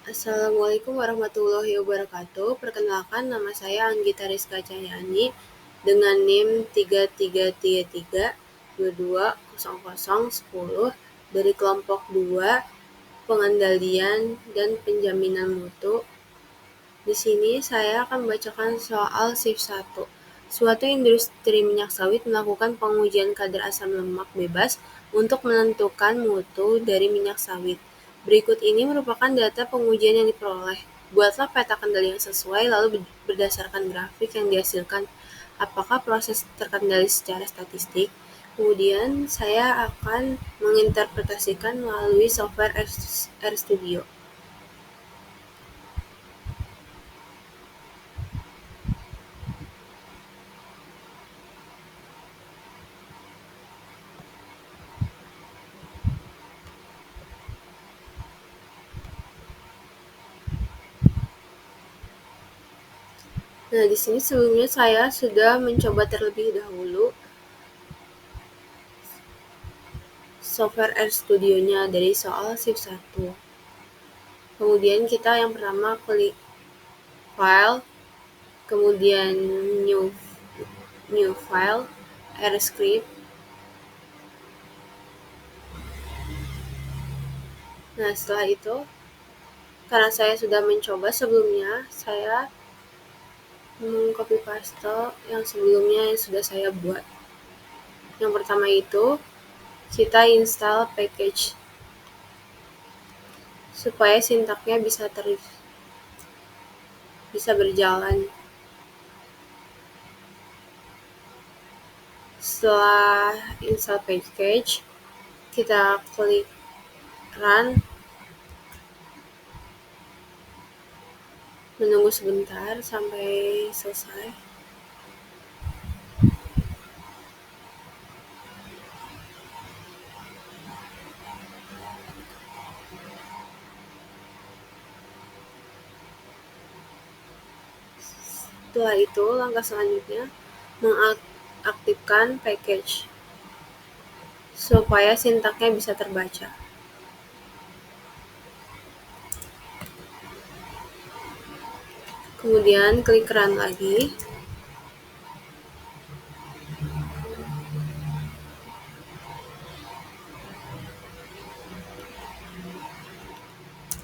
Assalamualaikum warahmatullahi wabarakatuh. Perkenalkan, nama saya Anggita Rizka Cahyani dengan NIM 3333220010 dari kelompok 2 Pengendalian dan Penjaminan Mutu. Di sini saya akan membacakan soal shift 1. Suatu industri minyak sawit melakukan pengujian kadar asam lemak bebas untuk menentukan mutu dari minyak sawit. Berikut ini merupakan data pengujian yang diperoleh. Buatlah peta kendali yang sesuai, lalu berdasarkan grafik yang dihasilkan, apakah proses terkendali secara statistik. Kemudian saya akan menginterpretasikan melalui software RStudio. Nah, di sini sebelumnya saya sudah mencoba terlebih dahulu software RStudio-nya dari soal shift 1. Kemudian kita yang pertama klik file, kemudian new file, RScript. Nah, setelah itu, karena saya sudah mencoba sebelumnya, saya copy paste yang sebelumnya yang sudah saya buat. Yang pertama itu, kita install package supaya sintaknya bisa berjalan. Setelah install package, kita klik run, menunggu sebentar sampai selesai. Setelah itu, langkah selanjutnya mengaktifkan package supaya sintaknya bisa terbaca. Kemudian klik run lagi.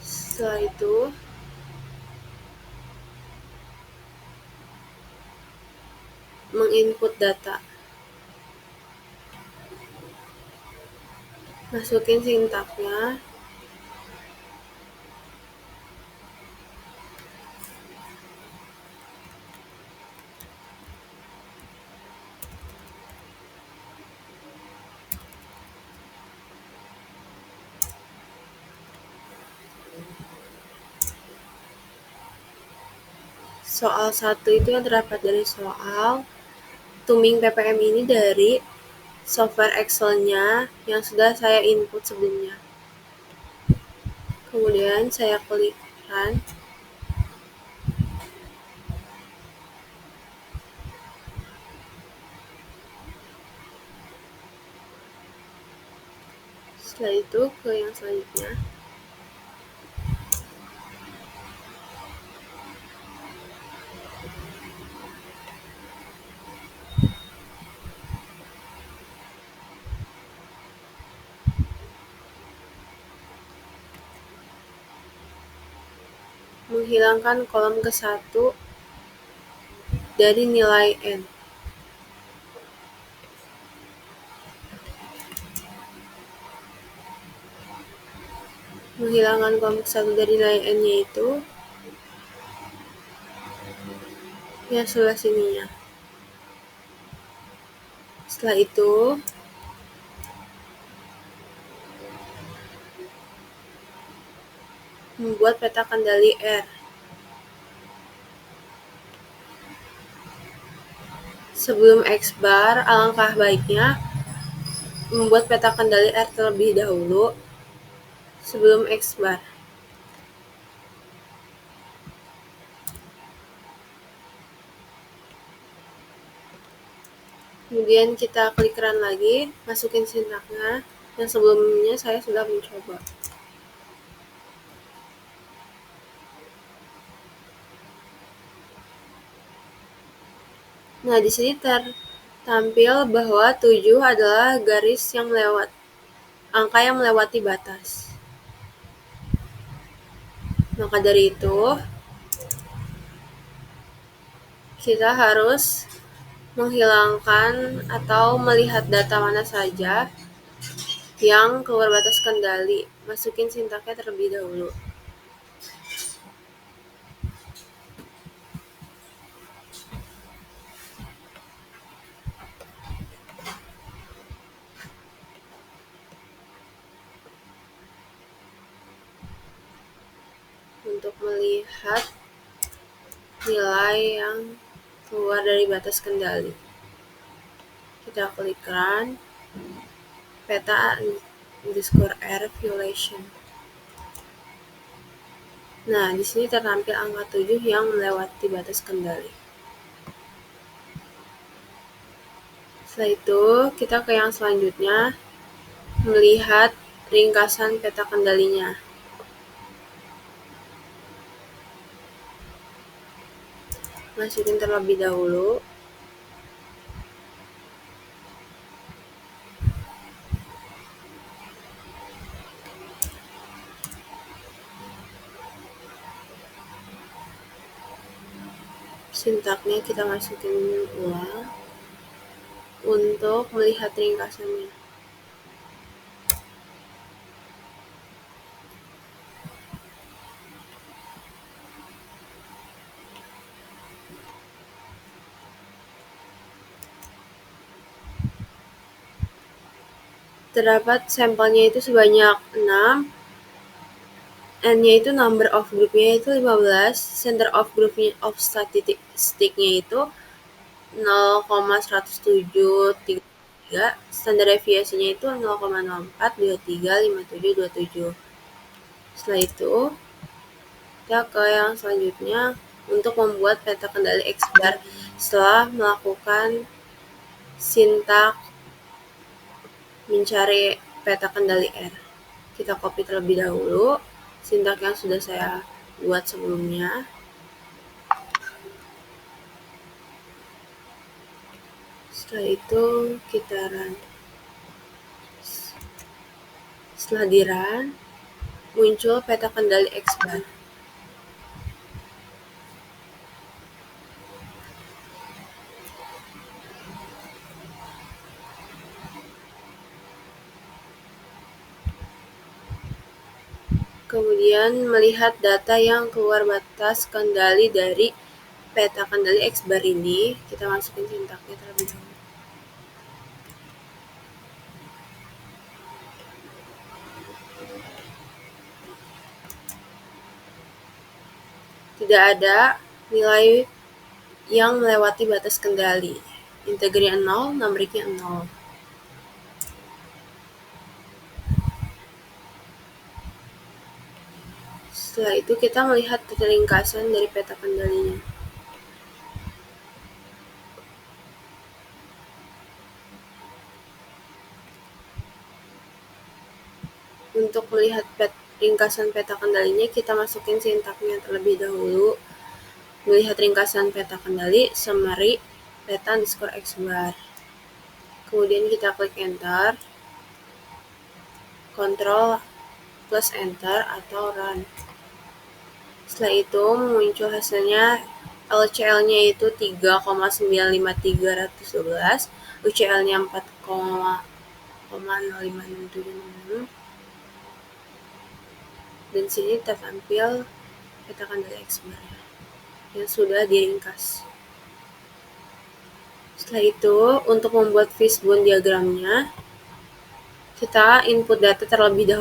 Setelah itu, menginput data. Masukin sintaknya. Soal 1 itu yang terdapat dari soal tumbing ppm ini dari software Excel-nya yang sudah saya input sebelumnya. Kemudian saya klik run. Setelah itu ke yang selanjutnya. Menghilangkan kolom ke-1 dari nilai N. Menghilangkan kolom ke-1 dari nilai N-nya itu yang sebelah sininya. Setelah itu, membuat peta kendali R. Sebelum X-bar, alangkah baiknya membuat peta kendali R terlebih dahulu sebelum X-bar. Kemudian kita klik run lagi, masukin sintaknya yang sebelumnya saya sudah mencoba. Nah, di sini tertampil bahwa 7 adalah garis yang angka yang melewati batas. Maka dari itu, kita harus menghilangkan atau melihat data mana saja yang keluar batas kendali. Masukin sintaknya terlebih dahulu. Untuk melihat nilai yang keluar dari batas kendali, kita klik run peta underscore R violation. Nah, di sini tertampil angka 7 yang melewati batas kendali. Setelah itu, kita ke yang selanjutnya, melihat ringkasan peta kendalinya. Masukin terlebih dahulu. Sintaknya kita masukin ulang untuk melihat ringkasannya. Terdapat sampelnya itu sebanyak 6, N-nya itu number of groupnya itu 15, center of groupnya of statistiknya itu 0,10733, standar deviasinya itu 0,04235727. Setelah itu, kita ke yang selanjutnya untuk membuat peta kendali X-bar setelah melakukan sintak mencari peta kendali R. Kita copy terlebih dahulu sintak yang sudah saya buat sebelumnya. Setelah itu kita run. Setelah di run, muncul peta kendali X-bar. Kemudian melihat data yang keluar batas kendali dari peta kendali X-bar ini, kita masukin sintaknya terlebih dahulu. Tidak ada nilai yang melewati batas kendali. Integernya 0, numberiknya 0. Setelah itu kita melihat ringkasan dari peta kendalinya. Untuk melihat ringkasan peta kendalinya, kita masukin sintaknya terlebih dahulu. Melihat ringkasan peta kendali, summary peta underscore X-bar. Kemudian kita klik enter, Ctrl plus enter atau run. Setelah itu muncul hasilnya, LCL-nya itu 3,953312, UCL-nya 4,05676. Dan sini tertampil peta kendali X-bar yang sudah diringkas. Setelah itu, untuk membuat fishbone diagramnya, kita input data terlebih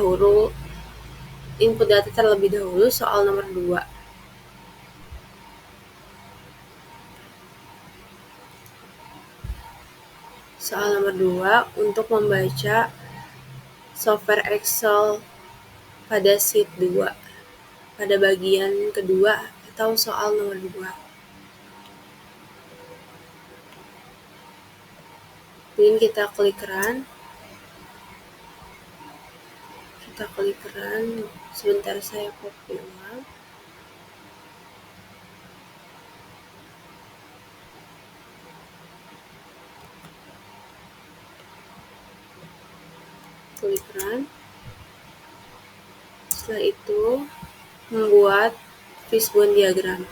dahulu soal nomor 2. Soal nomor 2, untuk membaca software Excel pada sheet 2, pada bagian kedua atau soal nomor 2. Kemudian kita klik run. Sebentar saya copy ulang. klik run. Setelah itu, membuat fishbone diagram.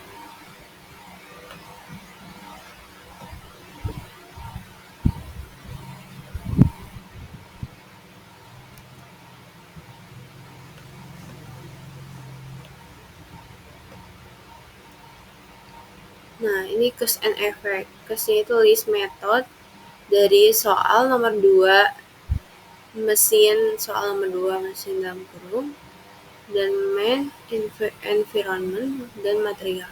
Nah, ini cause and effect. Cause-nya itu list method dari soal nomor 2, soal nomor 2 mesin dalam kurung, dan main environment dan material.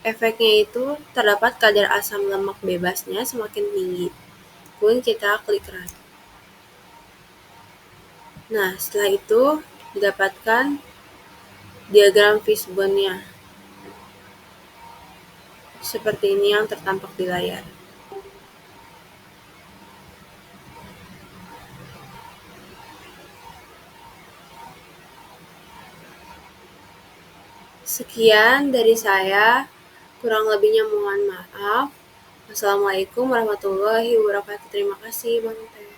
Efeknya itu terdapat kadar asam lemak bebasnya semakin tinggi. Kemudian kita klik run. Nah, setelah itu didapatkan diagram fishbone-nya. Seperti ini yang tertampak di layar. Sekian dari saya, kurang lebihnya mohon maaf. Wassalamualaikum warahmatullahi wabarakatuh. Terima kasih, Bang Teh.